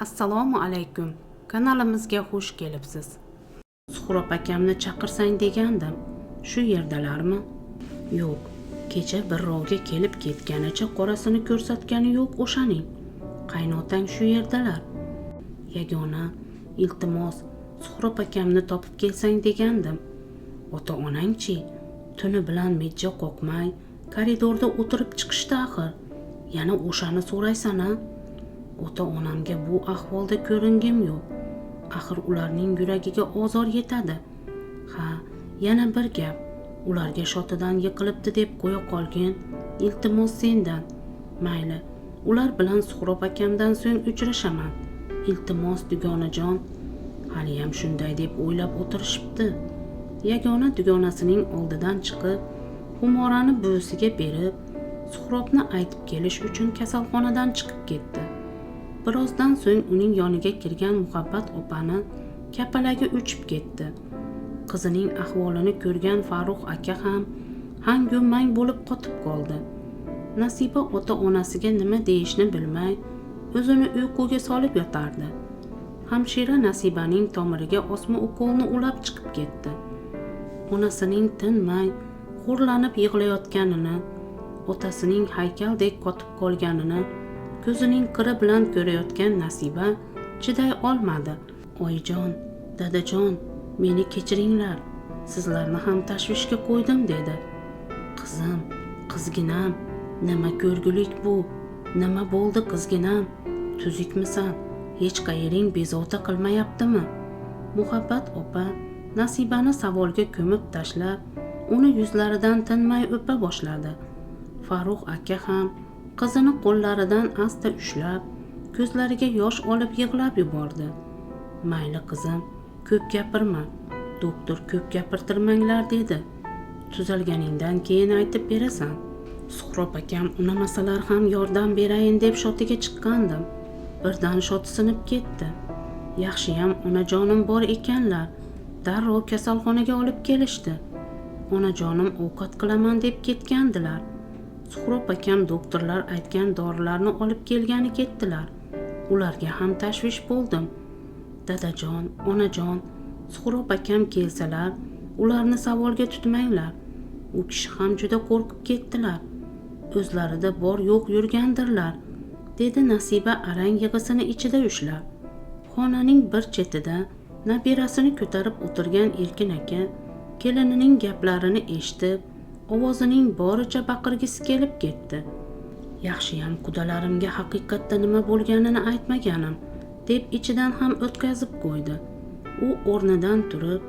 Assalomu alaykum. Kanalimizga xush kelibsiz. Suhrob akamni chaqirsang degandim. Shu yerdalarmi? Yo'q. Kecha birrovga kelib ketganicha qorasini ko'rsatgani yo'q o'shaning. Qaynotang shu yerdalar. Yagona, iltimos, Suhrob akamni topib kelsang degandim. Ota-onangchi tuni bilan mijja qoqmay koridorda o'tirib chiqishdi axir. Yana o'shani so'raysan-a? Ota-onamga bu ahvolda ko'ringim yo'q. Axir ularning yuragiga ozor yetadi. Ha, yana bir gap. Ularga shotidan yiqilibdi deb qo'ya qolgin. Iltimos sendan. Mayli, ular bilan Suhrob akamdan so'ng uchrashaman. Iltimos dugonajon. Haliyam shunday deb o'ylab o'tirishibdi. Yagona dugonasining oldidan chiqib, xumorani buvisiga berib, Suhrobni aytib kelish uchun kasalxonadan chiqib ketdi. Birozdan so'ng uning yoniga kirgan Muhabbat opani kapalagi uchib ketdi. Qizining ahvolini ko'rgan Farruh aka ham hang-mang bo'lib qotib qoldi. Nasiba ota-onasiga nima deyishni bilmay, o'zini uyquga solib yotardi. Hamshira Nasibaning tomiriga osma ukolni ulab chiqib ketdi. Onasining tinmay xo'rlanib yig'layotganini, otasining haykaldek qotib qolganini ko'zining qiri bilan ko'rayotgan Nasiba chiday olmadi. Oyijon, dadajon, meni kechiringlar. Sizlarni ham tashvishga qo'ydim dedi. Qizim, qizginam, nima ko'rgulik bu? Nima bo'ldi qizginam? Tuzukmisan? Hech qayering bezovta qilmayaptimi? Muhabbat opa Nasibani savolga ko'mib tashlab, uni yuzlaridan tinmay o'pa boshladi. Farruh aka ham qizini qo'llaridan asta ushlab, ko'zlariga yosh olib yig'lab yubordi. Mayli qizim, ko'p gapirma. Doktor ko'p gapirtirmanglar dedi. Tuzalganingdan keyin aytib berasan. Suhrob akam unamasalar ham yordam berayin deb shotiga chiqqandim. Birdan shoti sinib ketdi. Yaxshiyam onajonim bor ekanlar. Darrov kasalxonaga olib kelishdi. Onajonim ovqat qilaman deb ketgandilar. Suhrob akam doktorlar aytgan dorilarni olib kelgani ketdilar. Ularga ham tashvish bo'ldim. Dadajon, onajon, Suhrob akam kelsalar, ularni savolga tutmanglar. U kishi ham juda qo'rqib ketdilar. O'zlarida bor yo'q yurgandirlar, dedi Nasiba arang yig'isini ichida ushlab. Xonaning bir chetida nabirasini ko'tarib o'tirgan Erkin aka kelinining gaplarini eshitib, ovozining boricha baqirgisi kelib ketdi. Yaxshiyam qudalarimga haqiqatda nima bo'lganini aytmaganim, deb ichidan ham o'tkazib qo'ydi. U o'rnidan turib,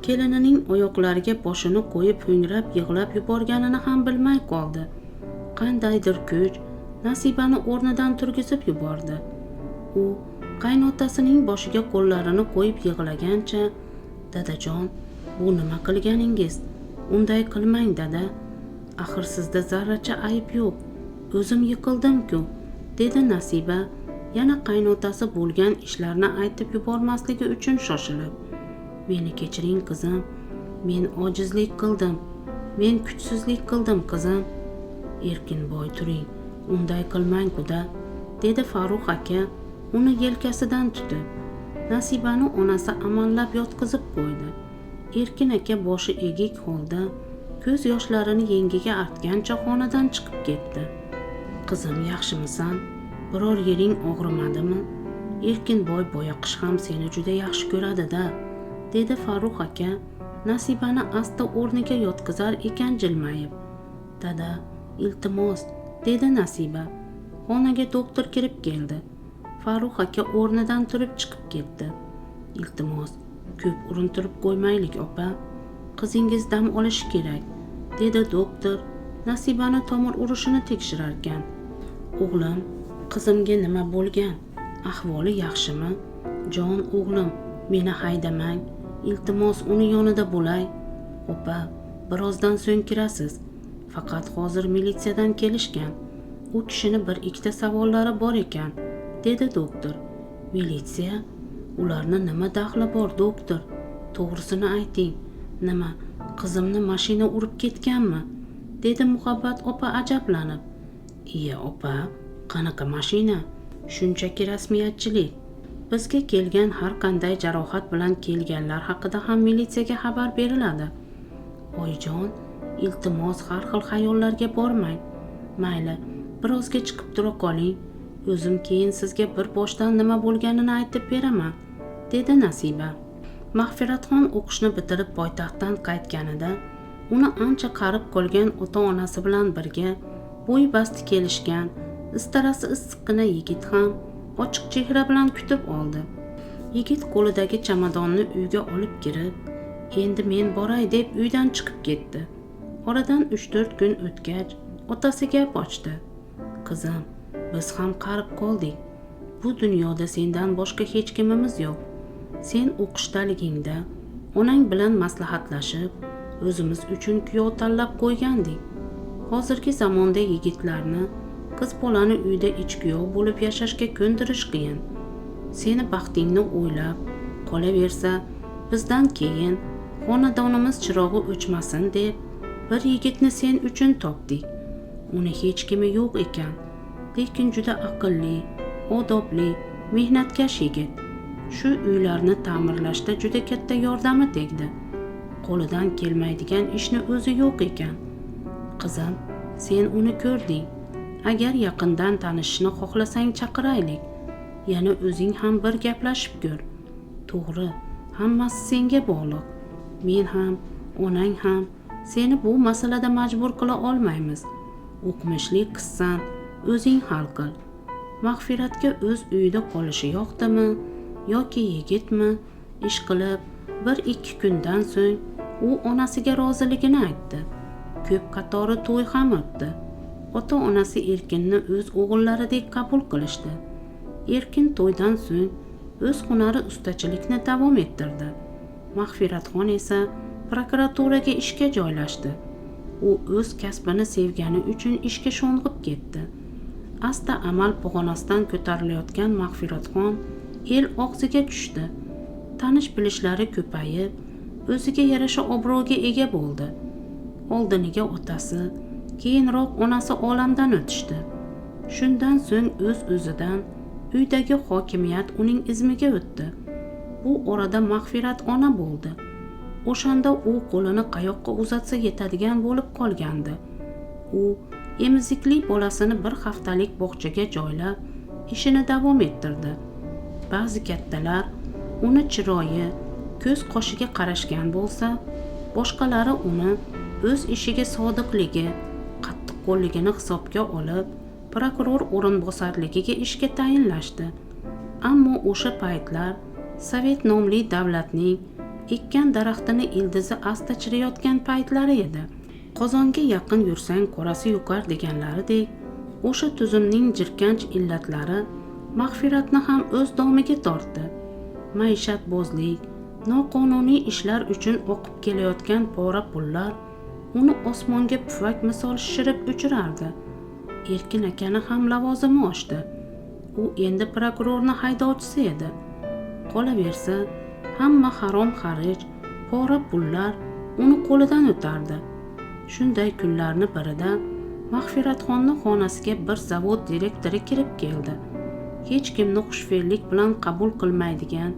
kelinining oyoqlariga boshini qo'yib ho'ngrab yig'lab yuborganini ham bilmay qoldi. Qandaydir kuch Nasibani o'rnidan turgizib yubordi. U qaynotasining boshiga qo'llarini qo'yib yig'lagancha, dadajon, bu nima qilganingiz? Unday qilmang dada. Axir sizda zarracha ayb yo'q. O'zim yiqildim-ku, dedi Nasiba, yana qaynotasi bo'lgan ishlarni aytib yubormasligi uchun shoshilib. Meni kechiring qizim. Men ojizlik qildim. Men kuchsizlik qildim qizim. Erkinboy turing. Unday qilmang quda, dedi Farruh aka uni yelkasidan tutib. Nasibani onasi amallab yotqizib qo'ydi. Erkin aka boshi egik holda ko'z yoshlarini yengiga artgancha xonadan chiqib ketdi. Qizim, yaxshimisan? Biror yering og'rimadimi? Erkinboy boyaqish ham seni juda yaxshi ko'radi-da, dedi Farruh aka Nasibani asta o'rniga yotqizar ekan jilmayib. Dada, iltimos, dedi Nasiba. Xonaga doktor kirib keldi. Farruh aka o'rnidan turib chiqib ketdi. Iltimos, ko'p urintirib qo'ymaylik opa. Qizingiz dam olishi kerak, dedi doktor Nasibani tomir urishini tekshirar ekan. O'g'lim, qizimga nima bo'lgan? Ahvoli yaxshimi? Jon o'g'lim, meni haydamang. Iltimos uni yonida bo'lay. Opa, birozdan so'ng kirasiz. Faqat hozir militsiyadan kelishgan. U kishini bir ikkita savollari bor ekan, dedi doktor. Militsiya? Ularni nima daxli bor doktor? To'g'risini ayting. Nima, qizimni mashina urib ketganmi? dedi Muhabbat opa ajablanib. Iya opa, qanaqa mashina? Shunchaki rasmiyatchilik. Bizga kelgan har qanday jarohat bilan kelganlar haqida ham militsiyaga xabar beriladi. Oyijon, iltimos har xil xayollarga bormang. Mayli, birozga chiqib tura qoling. O'zim keyin sizga bir boshdan nima bo'lganini aytib beraman, dedi Nasiba. Mag'firatxon o'qishni bitirib poytaxtdan qaytganida uni ancha qarib qolgan ota-onasi bilan birga bo'y basti kelishgan, istarasi issiqqina yigit ham ochiq chehra bilan kutib oldi. Yigit qo'lidagi chamadonni uyga olib kirib, endi men boray deb uydan chiqib ketdi. Oradan 3-4 kun o'tgach, otasi gap ochdi. Qizim, biz ham qarib qoldik. Bu dunyoda sendan boshqa hech kimimiz yo'q. Sen o'qishdaligingda onang bilan maslahatlashib, o'zimiz uchun kuyov tanlab qo'ygandik. Hozirgi zamonda yigitlarni qiz bolani uyda ichkuyov bo'lib yashashga ko'ndirish qiyin. Seni baxtingni o'ylab, qolaversa bizdan keyin xonadonimiz chirog'i o'chmasin deb bir yigitni sen uchun topdik. Uni hech kimi yo'q ekan, lekin juda aqlli, odobli, mehnatkash yigit. Shu uylarni ta'mirlashda juda katta yordami tegdi. Qo'lidan kelmaydigan ishni o'zi yo'q ekan. Qizim, sen uni ko'rding. Agar yaqindan tanishishni xohlasang chaqiraylik. Yana o'zing ham bir gaplashib ko'r. To'g'ri, hammasi senga bog'liq. Men ham, onang ham seni bu masalada majbur qila olmaymiz. O'qimishli qizsan, o'zing hal qil. Mag'firatga o'z uyida qolishi yoqdimi yoki yigitmi, ish qilib 1-2 kundan so'ng u onasiga roziligini aytdi. Ko'p qatori to'y ham o'tdi. Ota-onasi Erkinni o'z o'g'illaridek qabul qilishdi. Erkin to'ydan so'ng o'z hunari ustachilikni davom ettirdi. Mag'firatxon esa prokuraturaga ishga joylashdi. U o'z kasbini sevgani uchun ishga sho'ng'ib ketdi. Asta amal pog'onasidan ko'tarilayotgan Mag'firatxon el og'ziga tushdi. Tanish bilishlari ko'payib, o'ziga yarasha obro'ga ega bo'ldi. Oldiniga otasi, keyinroq onasi olamdan o'tishdi. Shundan so'ng o'z-o'zidan uydagi hokimiyat uning izmiga o'tdi. Bu orada Mag'firat ona bo'ldi. O'shanda u qo'lini qayoqqa uzatsa yetadigan bo'lib qolgandi. U emizikli bolasini bir haftalik bog'chaga joylab, ishini davom ettirdi. Ba'zi kattalar uni chiroyi, ko'z qoshiga qarashgan bo'lsa, boshqalari uni o'z ishiga sodiqligi, qattiqqo'lligini hisobga olib, prokuror o'rinbosarligiga ishga tayinlashdi. Ammo o'sha paytlar Sovet nomli davlatning ekkan daraxtini ildizi asta chiriyotgan paytlari edi. Qozonga yaqin yursang qorasi yuqar deganlaridek, o'sha tuzumning jirkanch illatlari Mag'firatni ham o'z domiga tortdi. Maishatbozlik, noqonuniy ishlar uchun oqib kelayotgan pora pullar uni osmonga pufak misol shishirib uchirardi. Erkin akani ham lavozimi oshdi. U endi prokurorni haydovchisi edi. Qolaversa, hamma harom xarij, pora pullar uni qo'lidan o'tardi. Shunday kunlarni birida Mag'firatxonni xonasiga bir zavod direktori kirib keldi. Hech kimni xushfe'llik bilan qabul qilmaydigan,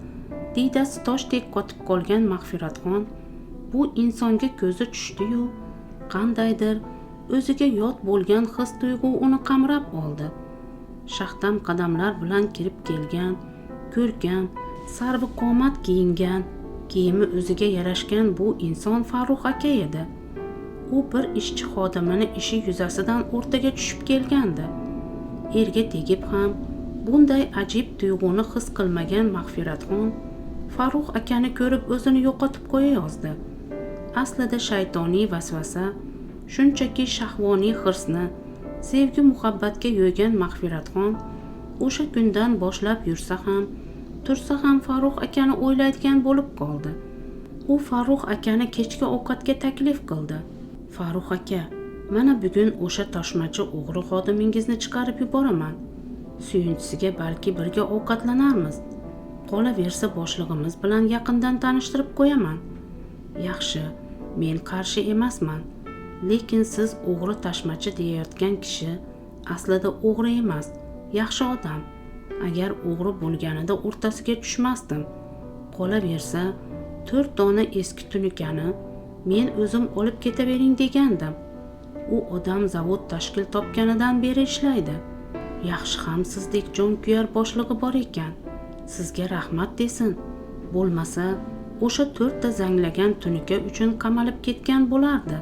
diydasi toshdek qotib qolgan Mag'firatxon bu insonga ko'zi tushdi-yu, qandaydir o'ziga yot bo'lgan his-tuyg'u uni qamrab oldi. Shaxdam qadamlar bilan kirib kelgan, ko'rkam, sarvi qomat kiyingan, kiyimi o'ziga yarashgan bu inson Farruh aka edi. U bir ishchi xodimini ishi yuzasidan o'rtaga tushib kelgandi. Erga tegib ham bunday ajib tuyg'uni his qilmagan Mag'firatxon Farruh akani ko'rib o'zini yo'qotib qo'yayozdi. Aslida shaytoniy vasvasa shunchaki shahvoniy hirsni sevgi muhabbatga yo'ygan Mag'firatxon o'sha kundan boshlab yursa ham, tursa ham Farruh akani o'ylaydigan bo'lib qoldi. U Farruh akani kechki ovqatga taklif qildi. Farruh aka, mana bugun o'sha toshmachi o'g'ri xodimingizni chiqarib yuboraman. Suyunchisiga balki birga ovqatlanarmiz. Qolaversa boshlig'imiz bilan yaqindan tanishtirib qo'yaman. Yaxshi, men qarshi emasman. Lekin siz o'g'ri tashmachi deyayotgan kishi aslida o'g'ri emas, yaxshi odam. agar o'g'ri bo'lganida o'rtasiga tushmasdim. Qolaversa 4 dona eski tunukani men o'zim olib ketavering degandim. U odam zavod tashkil topganidan beri ishlaydi. Yaxshi ham sizdek jonkuyar boshlig'i bor ekan. Sizga rahmat desin. Bo'lmasa o'sha 4 ta zanglagan tunuka uchun qamalib ketgan bo'lardi,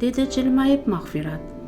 dedi jilmayib Mag'firat.